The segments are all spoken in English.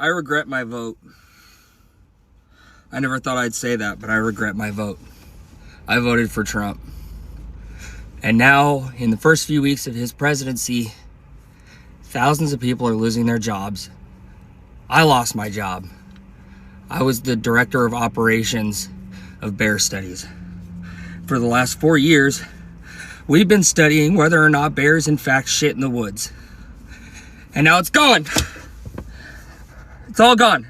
I regret my vote. I never thought I'd say that, but I regret my vote. I voted for Trump. And now, in the first few weeks of his presidency, thousands of people are losing their jobs. I lost my job. I was the director of operations of bear studies. For the last 4 years, we've been studying whether or not bears in fact shit in the woods. And now it's gone. It's all gone.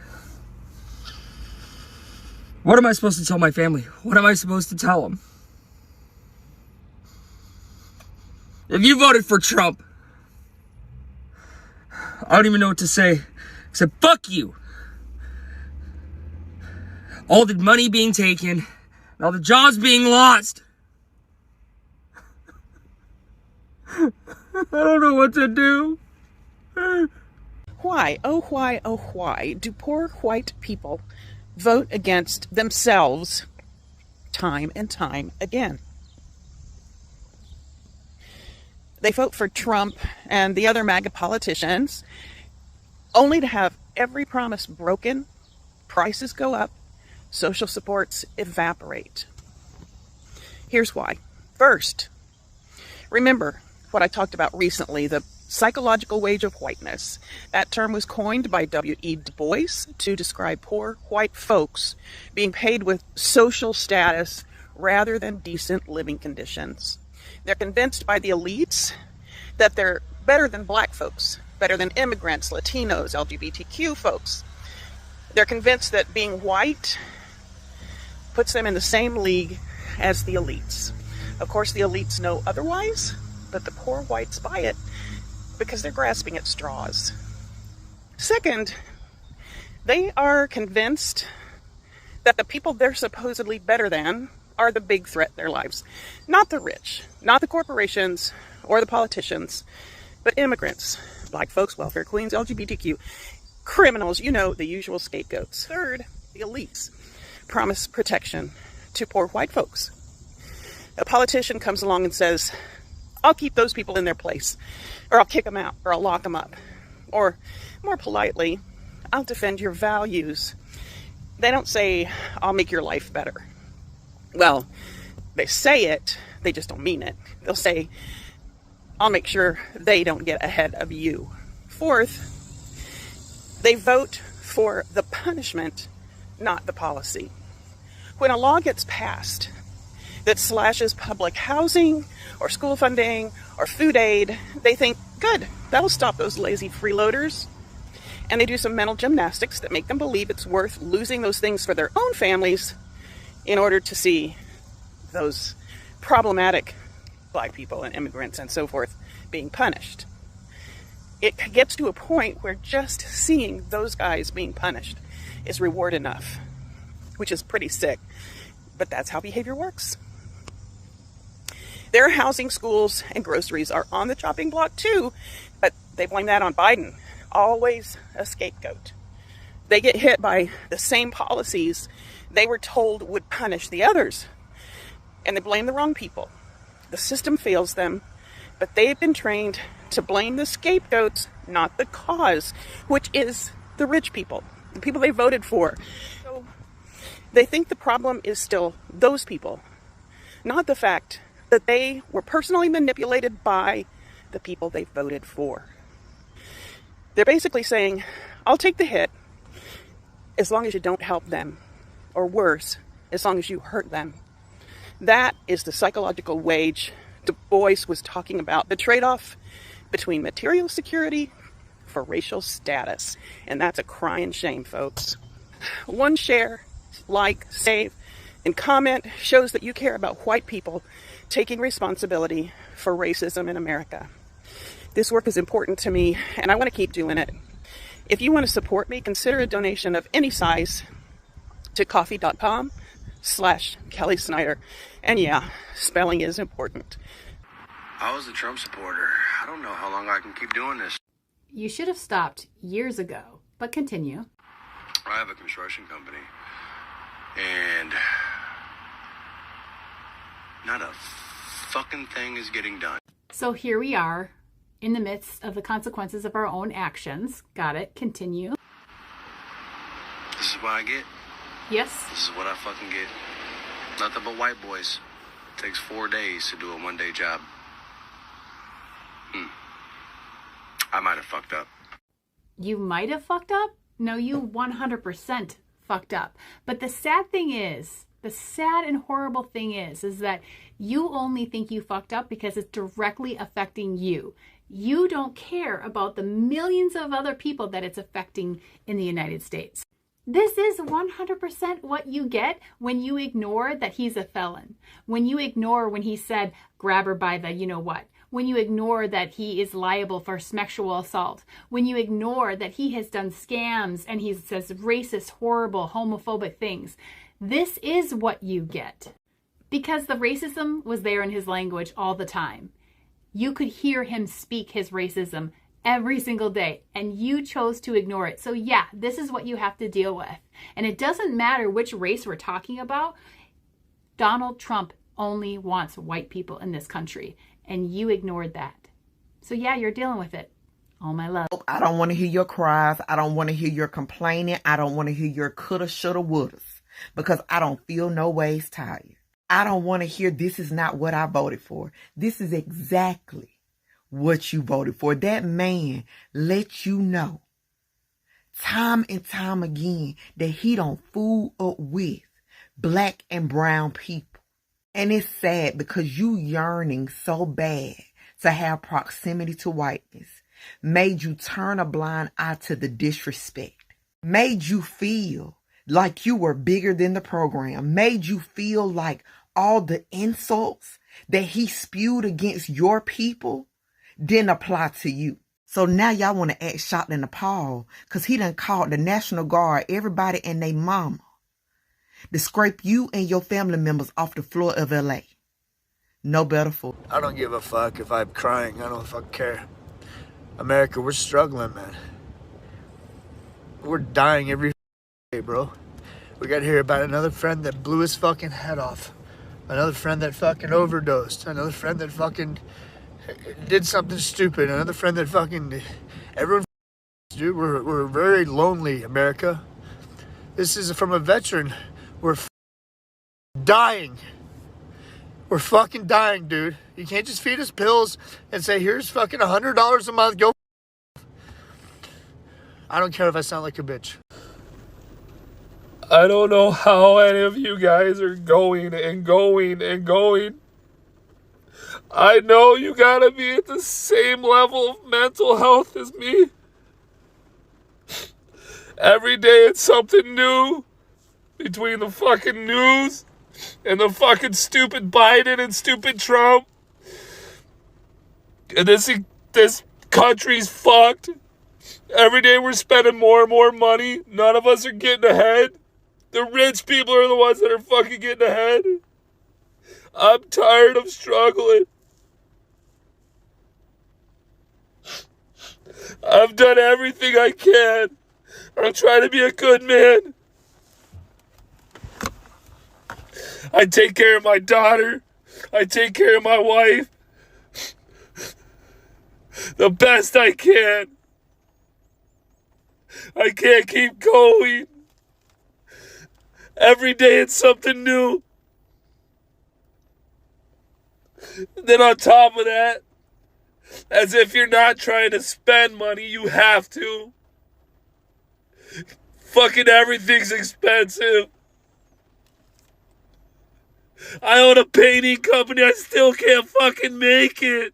What am I supposed to tell my family? What am I supposed to tell them? If you voted for Trump, I don't even know what to say except fuck you. All the money being taken, and all the jobs being lost. I don't know what to do. Why, oh why do poor white people vote against themselves time and time again? They vote for Trump and the other MAGA politicians only to have every promise broken, prices go up, social supports evaporate. Here's why. First, remember what I talked about recently, the psychological wage of whiteness. That term was coined by W.E. Du Bois to describe poor white folks being paid with social status rather than decent living conditions. They're convinced by the elites that they're better than black folks, better than immigrants, Latinos, LGBTQ folks. They're convinced that being white puts them in the same league as the elites. Of course, the elites know otherwise, but the poor whites buy it because they're grasping at straws. Second, they are convinced that the people they're supposedly better than are the big threat in their lives. Not the rich, not the corporations or the politicians, but immigrants, black folks, welfare queens, LGBTQ, criminals, you know, the usual scapegoats. Third, the elites promise protection to poor white folks. A politician comes along and says, I'll keep those people in their place, or I'll kick them out, or I'll lock them up. Or, more politely, I'll defend your values. They don't say, I'll make your life better. Well, they say it, they just don't mean it. They'll say, I'll make sure they don't get ahead of you. Fourth, they vote for the punishment, not the policy. When a law gets passed that slashes public housing or school funding or food aid, they think, good, that'll stop those lazy freeloaders. And they do some mental gymnastics that make them believe it's worth losing those things for their own families in order to see those problematic black people and immigrants and so forth being punished. It gets to a point where just seeing those guys being punished is reward enough, which is pretty sick, but that's how behavior works. Their housing, schools, and groceries are on the chopping block too, but they blame that on Biden. Always a scapegoat. They get hit by the same policies they were told would punish the others, and they blame the wrong people. The system fails them, but they've been trained to blame the scapegoats, not the cause, which is the rich people, the people they voted for. So they think the problem is still those people, not the fact that they were personally manipulated by the people they voted for. They're basically saying, I'll take the hit as long as you don't help them, or worse, as long as you hurt them. That is the psychological wage Du Bois was talking about, the trade-off between material security for racial status. And that's a crying shame, folks. One share, like, save, and comment shows that you care about white people taking responsibility for racism in America. This work is important to me, and I want to keep doing it. If you want to support me, consider a donation of any size to coffee.com/Kelly Snyder. And yeah, spelling is important. I was a Trump supporter. I don't know how long I can keep doing this. You should have stopped years ago, but continue. I have a construction company, and not a fucking thing is getting done. So here we are, in the midst of the consequences of our own actions. Got it. Continue. This is what I get. Yes? This is what I fucking get. Nothing but white boys. Takes 4 days to do a 1-day job. I might have fucked up. You might have fucked up? No, you 100% fucked up. But the sad thing is, the sad and horrible thing is that you only think you fucked up because it's directly affecting you. You don't care about the millions of other people that it's affecting in the United States. This is 100% what you get when you ignore that he's a felon. When you ignore when he said, grab her by the you-know-what. When you ignore that he is liable for sexual assault. When you ignore that he has done scams and he says racist, horrible, homophobic things. This is what you get. Because the racism was there in his language all the time. You could hear him speak his racism every single day, and you chose to ignore it. So yeah, this is what you have to deal with. And it doesn't matter which race we're talking about. Donald Trump only wants white people in this country, and you ignored that. So yeah, you're dealing with it. All my love. I don't want to hear your cries. I don't want to hear your complaining. I don't want to hear your coulda, shoulda, wouldas, because I don't feel no ways tired. I don't want to hear this is not what I voted for. This is exactly what you voted for. That man let you know time and time again that he don't fool up with black and brown people. And it's sad because you yearning so bad to have proximity to whiteness made you turn a blind eye to the disrespect, made you feel like you were bigger than the program, made you feel like all the insults that he spewed against your people didn't apply to you. So now y'all want to act shocked and appalled because he done called the National Guard, everybody and they mama, to scrape you and your family members off the floor of LA. No better fool. I don't give a fuck if I'm crying. I don't fucking care. America, we're struggling, man. We're dying every day, bro. We got to hear about another friend that blew his fucking head off. Another friend that fucking overdosed. Another friend that fucking did something stupid. Another friend that fucking... Everyone... Dude, we're very lonely, America. This is from a veteran. We're dying. We're fucking dying, dude. You can't just feed us pills and say, here's fucking $100 a month. Go. I don't care if I sound like a bitch. I don't know how any of you guys are going and going and going. I know you gotta be at the same level of mental health as me. Every day it's something new between the fucking news and the fucking stupid Biden and stupid Trump. And this country's fucked. Every day we're spending more and more money. None of us are getting ahead. The rich people are the ones that are fucking getting ahead. I'm tired of struggling. I've done everything I can. I'm trying to be a good man. I take care of my daughter. I take care of my wife. The best I can. I can't keep going. Every day it's something new. Then on top of that, as if you're not trying to spend money, you have to. Fucking everything's expensive. I own a painting company. I still can't fucking make it.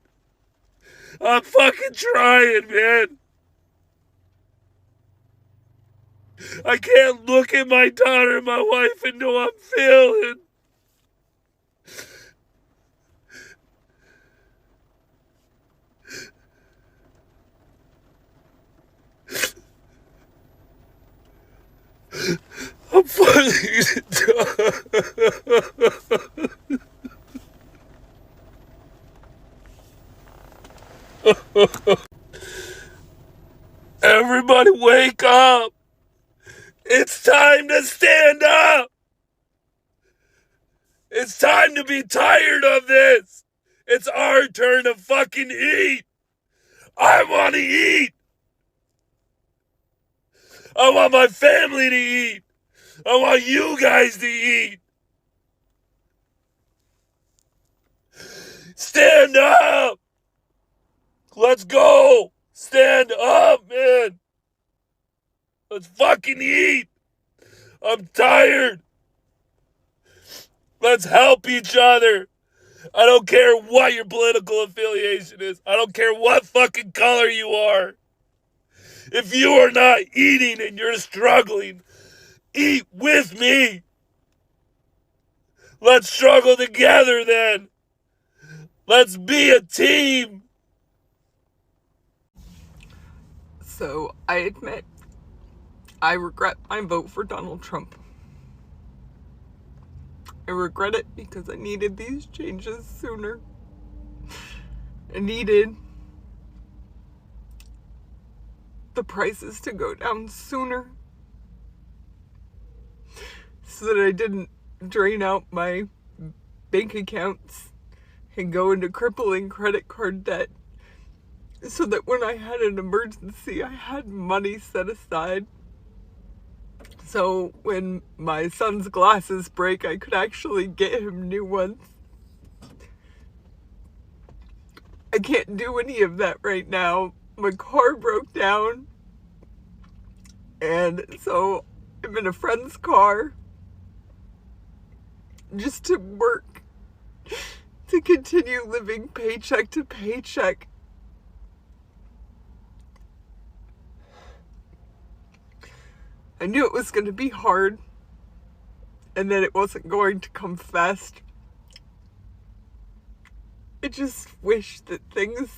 I'm fucking trying, man. I can't look at my daughter and my wife and know I'm failing. I'm fucking done. Everybody wake up. It's time to stand up. It's time to be tired of this. It's our turn to fucking eat. I want to eat. I want my family to eat. I want you guys to eat. Stand up. Let's go. Stand up, man. Let's fucking eat. I'm tired. Let's help each other. I don't care what your political affiliation is. I don't care what fucking color you are. If you are not eating and you're struggling, eat with me. Let's struggle together then. Let's be a team. So I admit, I regret my vote for Donald Trump. I regret it because I needed these changes sooner. I needed the prices to go down sooner so that I didn't drain out my bank accounts and go into crippling credit card debt, so that when I had an emergency, I had money set aside. So when my son's glasses break, I could actually get him new ones. I can't do any of that right now. My car broke down, and so I'm in a friend's car just to work, to continue living paycheck to paycheck. I knew it was going to be hard, and that it wasn't going to come fast. I just wish that things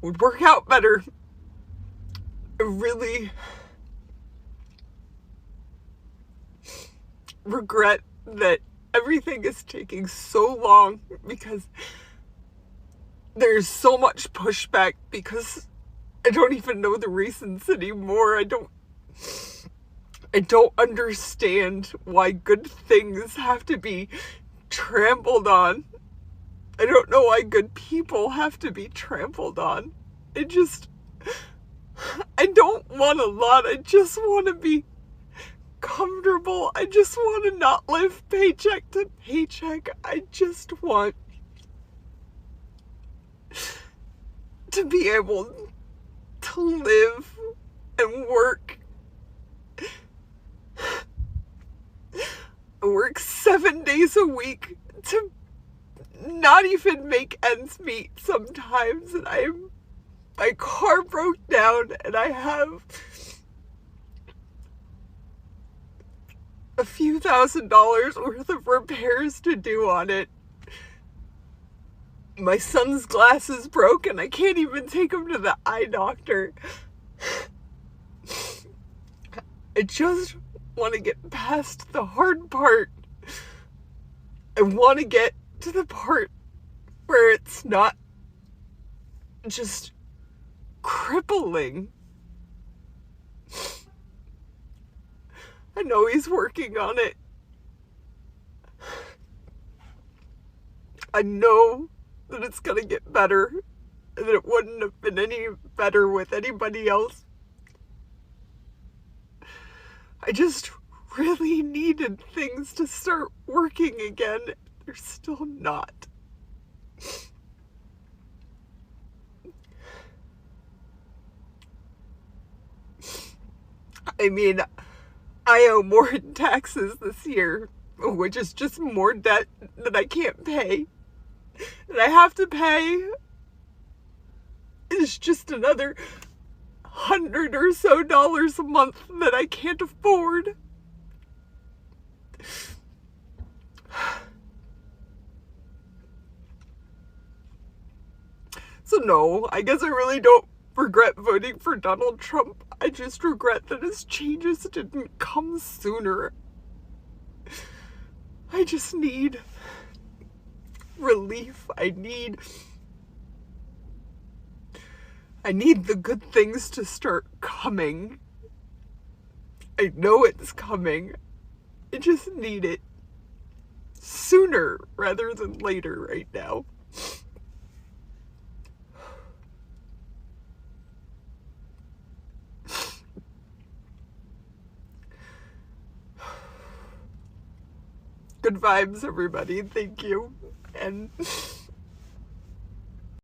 would work out better. I really regret that everything is taking so long, because there's so much pushback, because I don't even know the reasons anymore. I don't understand why good things have to be trampled on. I don't know why good people have to be trampled on. I don't want a lot. I just want to be comfortable. I just want to not live paycheck to paycheck. I just want to be able to live and work. I work 7 days a week to not even make ends meet sometimes, and my car broke down, and I have a few $1,000s worth of repairs to do on it. My son's glasses broke, and I can't even take him to the eye doctor. I just want to get past the hard part. I want to get to the part where it's not just crippling. I know he's working on it. I know that it's gonna get better, and that it wouldn't have been any better with anybody else. I just really needed things to start working again. They're still not. I mean, I owe more in taxes this year, which is just more debt that I can't pay. And I have to pay. It's just another $100 or so a month that I can't afford. So no, I guess I really don't regret voting for Donald Trump. I just regret that his changes didn't come sooner. I just need relief. I need the good things to start coming. I know it's coming. I just need it sooner rather than later right now. Good vibes, everybody. Thank you. And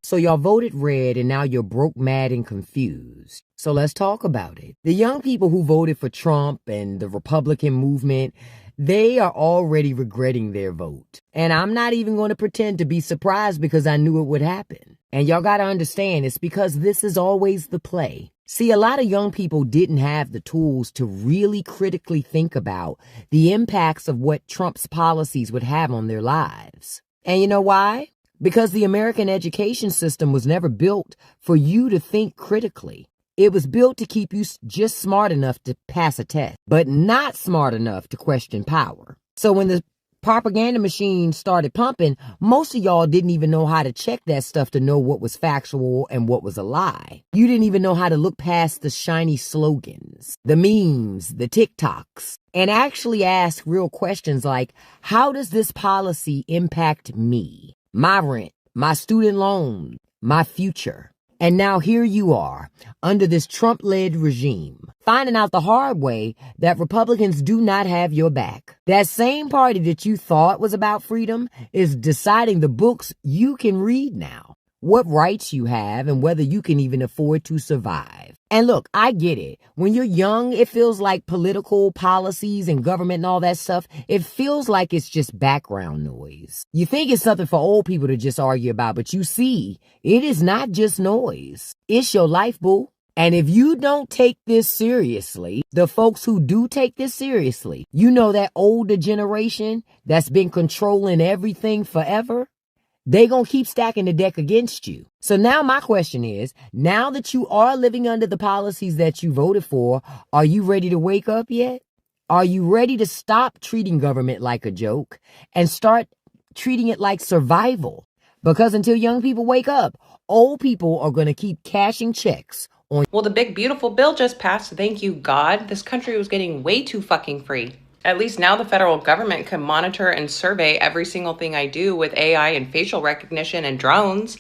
So y'all voted red and now you're broke, mad, and confused. So let's talk about it. The young people who voted for Trump and the Republican movement, they are already regretting their vote. And I'm not even going to pretend to be surprised because I knew it would happen. And y'all got to understand, it's because this is always the play. See, a lot of young people didn't have the tools to really critically think about the impacts of what Trump's policies would have on their lives. And you know why? Because the American education system was never built for you to think critically. It was built to keep you just smart enough to pass a test, but not smart enough to question power. So when the propaganda machine started pumping, most of y'all didn't even know how to check that stuff to know what was factual and what was a lie. You didn't even know how to look past the shiny slogans, the memes, the TikToks, and actually ask real questions like, how does this policy impact me? My rent, my student loan, my future. And now here you are, under this Trump-led regime, finding out the hard way that Republicans do not have your back. That same party that you thought was about freedom is deciding the books you can read now, what rights you have, and whether you can even afford to survive. And look, I get it. When you're young, it feels like political policies and government and all that stuff, it feels like it's just background noise. You think it's something for old people to just argue about, but you see, it is not just noise. It's your life, boo. And if you don't take this seriously, the folks who do take this seriously, you know that older generation that's been controlling everything forever, they gonna keep stacking the deck against you. So now my question is, now that you are living under the policies that you voted for, are you ready to wake up yet? Are you ready to stop treating government like a joke and start treating it like survival? Because until young people wake up, old people are gonna keep cashing checks on. Well, the big beautiful bill just passed. Thank you, God. This country was getting way too fucking free. At least now the federal government can monitor and survey every single thing I do with AI and facial recognition and drones.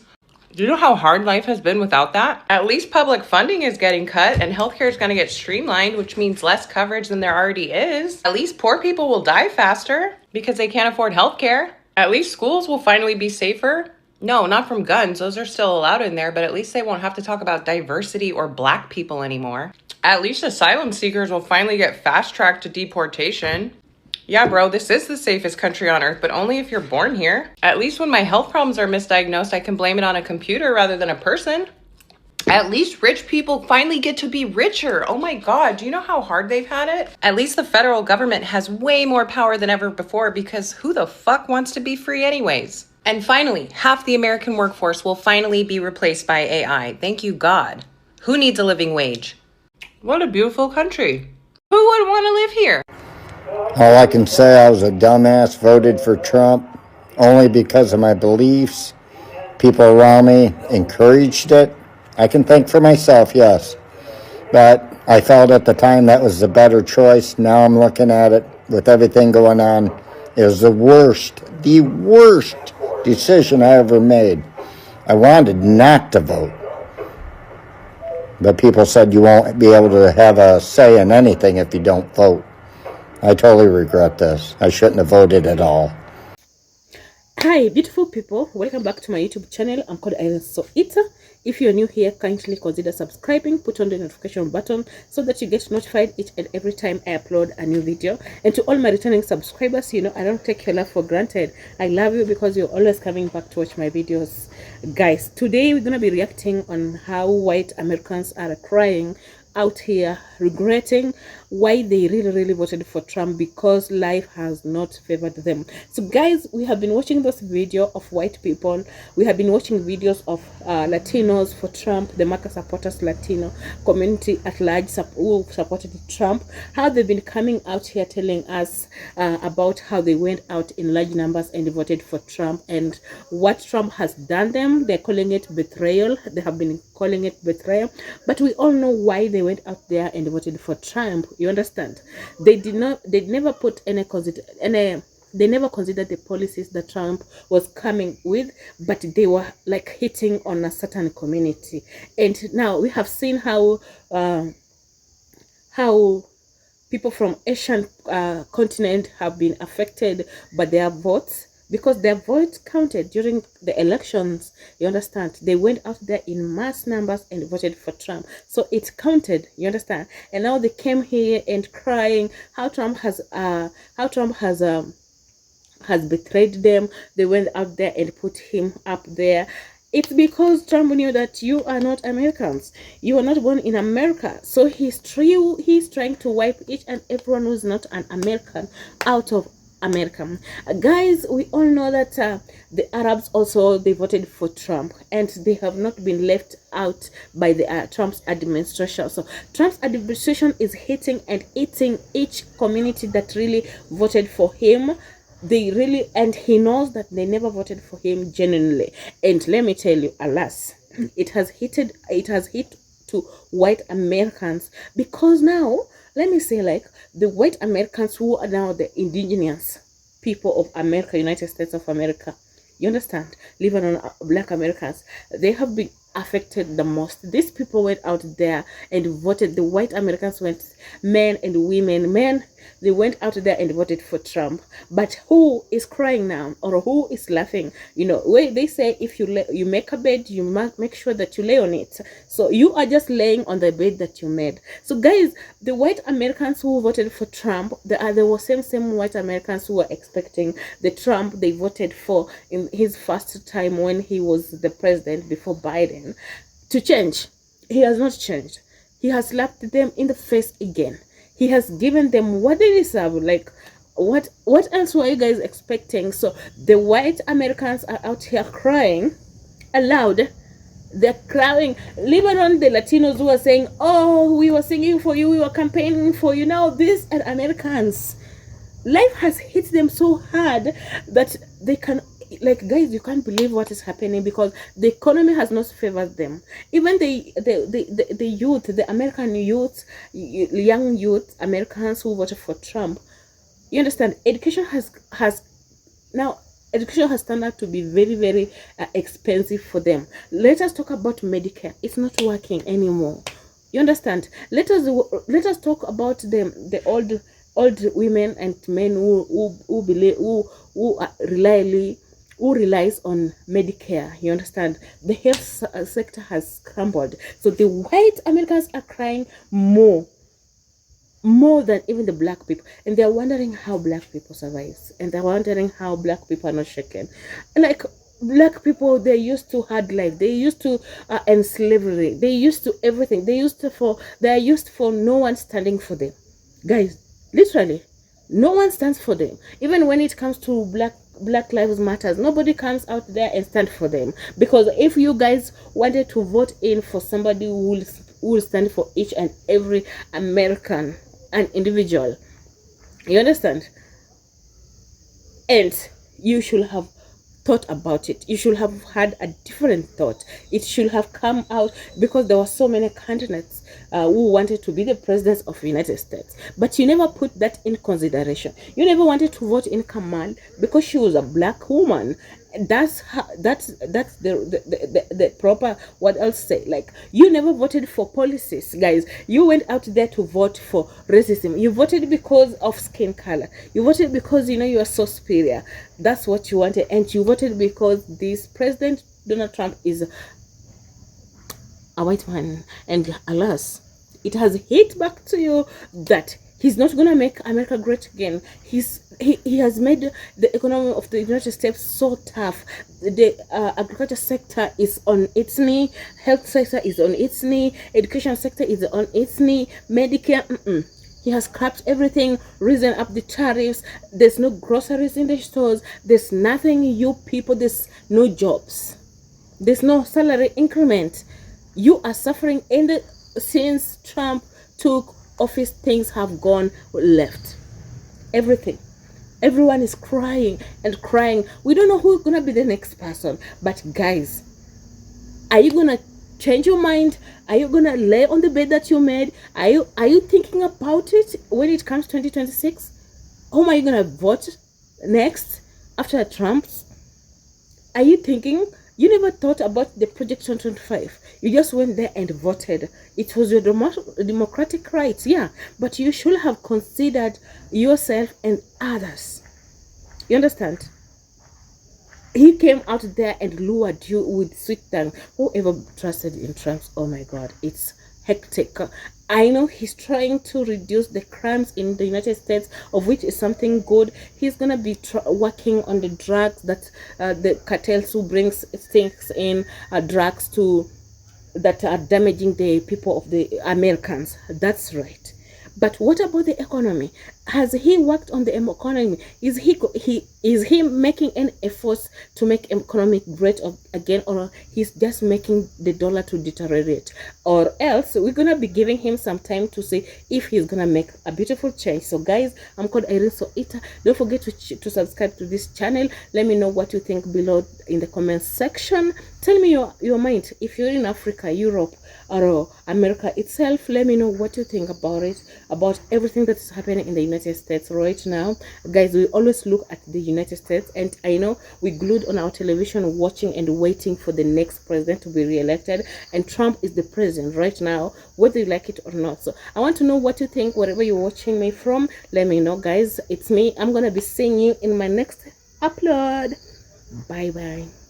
Do you know how hard life has been without that? At least public funding is getting cut and healthcare is going to get streamlined, which means less coverage than there already is. At least poor people will die faster because they can't afford healthcare. At least schools will finally be safer. No, not from guns. Those are still allowed in there, but at least they won't have to talk about diversity or black people anymore. At least asylum seekers will finally get fast-tracked to deportation. Yeah, bro, this is the safest country on earth, but only if you're born here. At least when my health problems are misdiagnosed, I can blame it on a computer rather than a person. At least rich people finally get to be richer. Oh my God, do you know how hard they've had it? At least the federal government has way more power than ever before because who the fuck wants to be free anyways? And finally, half the American workforce will finally be replaced by AI. Thank you, God. Who needs a living wage? What a beautiful country. Who would want to live here? All I can say, I was a dumbass, voted for Trump only because of my beliefs. People around me encouraged it. I can think for myself, yes. But I felt at the time that was the better choice. Now I'm looking at it with everything going on. It was the worst decision I ever made. I wanted not to vote. But people said you won't be able to have a say in anything if you don't vote. I totally regret this. I shouldn't have voted at all. Hi beautiful people, welcome back to my YouTube channel. I'm called AREN. If you're new here, kindly consider subscribing, put on the notification button so that you get notified each and every time I upload a new video. And to all my returning subscribers, you know I don't take your love for granted. I love you because you're always coming back to watch my videos. Guys, today we're gonna be reacting on how white Americans are crying out here, regretting why they really voted for Trump because life has not favored them. So guys, we have been watching this video of white people, we have been watching videos of Latinos for Trump, the Marcos supporters, Latino community at large who supported Trump, how they've been coming out here telling us about how they went out in large numbers and voted for Trump and what Trump has done them. They're calling it betrayal. They have been calling it betrayal, but we all know why they went out there and voted for Trump. You understand? They never put any they never considered the policies that Trump was coming with, but they were like hitting on a certain community. And now we have seen how people from Asian continent have been affected by their votes because their votes counted during the elections. You understand? They went out there in mass numbers and voted for Trump, so it counted. You understand? And now they came here and crying how Trump has betrayed them. They went out there and put him up there. It's because Trump knew that you are not Americans. You are not born in America. So he's trying to wipe each and everyone who's not an American out of America. Guys, we all know that the Arabs also, they voted for Trump, and they have not been left out by the Trump's administration. So Trump's administration is hitting and eating each community that really voted for him. They really, and he knows that they never voted for him genuinely. And let me tell you, alas, it has hit to white Americans, because now, let me say, like, the white Americans who are now the indigenous people of America, United States of America, you understand, living on black Americans, they have been affected the most. These people went out there and voted. The white Americans went, men and women, men, they went out there and voted for Trump. But who is crying now, or who is laughing? You know, where they say if you make a bed, you must make sure that you lay on it. So you are just laying on the bed that you made. So guys, the white Americans who voted for Trump, there were same white Americans who were expecting the Trump they voted for in his first time when he was the president before Biden to change. He has not changed. He has slapped them in the face again. He has given them what they deserve. Like, what else were you guys expecting? So the white Americans are out here crying aloud. They're crying. Leave on the Latinos who are saying, oh, we were singing for you, we were campaigning for you. Now these are Americans. Life has hit them so hard that they can, like, guys, you can't believe what is happening, because the economy has not favored them. Even the youth, the American youth, young youth Americans who voted for Trump, you understand, education has turned out to be very, very expensive for them. Let us talk about Medicare. It's not working anymore. You understand? Let us talk about the old women and men who relies on Medicare. You understand? The health sector has crumbled. So the white Americans are crying more than even the black people, and they're wondering how black people survive, and they're wondering how black people are not shaken. Like, black people, they're used to hard life, they used to and slavery, they used to everything, they're used for no one standing for them. Guys, literally no one stands for them. Even when it comes to Black Lives Matters, nobody comes out there and stand for them. Because if you guys wanted to vote in for somebody who will stand for each and every American, an individual, you understand, and you should have thought about it. You should have had a different thought. It should have come out, because there were so many candidates who wanted to be the president of the United States, but you never put that in consideration. You never wanted to vote in Kamal because she was a black woman. That's the proper, what else say, like, you never voted for policies, guys. You went out there to vote for racism. You voted because of skin color. You voted because you are so superior. That's what you wanted. And you voted because this president Donald Trump is a white man, and alas, it has hit back to you that he's not gonna make America great again. He has made the economy of the United States so tough. The agriculture sector is on its knee, health sector is on its knee, education sector is on its knee, Medicare. He has scrapped everything, risen up the tariffs. There's no groceries in the stores. There's nothing, you people. There's no jobs. There's no salary increment. You are suffering since Trump took office. Things have gone left. Everything. Everyone is crying and crying. We don't know who's gonna be the next person. But guys, are you gonna change your mind? Are you gonna lay on the bed that you made? Are you thinking about it when it comes 2026? Whom are you gonna vote next after Trump's? Are you thinking You never thought about the Project 2025. You just went there and voted. It was your democratic rights, yeah. But you should have considered yourself and others. You understand? He came out there and lured you with sweet tongue. Whoever trusted in Trump, oh my God, it's hectic. I know he's trying to reduce the crimes in the United States, of which is something good. He's gonna be working on the drugs that the cartels who brings things in, drugs to that are damaging the people of the Americans. That's right. But what about the economy? Has he worked on the economy? Is he making any efforts to make economic great again, or he's just making the dollar to deteriorate? Or else we're gonna be giving him some time to see if he's gonna make a beautiful change. So guys, I'm called AREN Soita. Don't forget to subscribe to this channel. Let me know what you think below in the comment section. Tell me your mind. If you're in Africa, Europe, or America itself, let me know what you think about it, about everything that is happening in the United States right now. Guys, we always look at the United States, and I know we glued on our television watching and waiting for the next president to be re-elected, and Trump is the president right now, whether you like it or not. So I want to know what you think wherever you're watching me from. Let me know, guys. It's me. I'm gonna be seeing you in my next upload. Bye bye.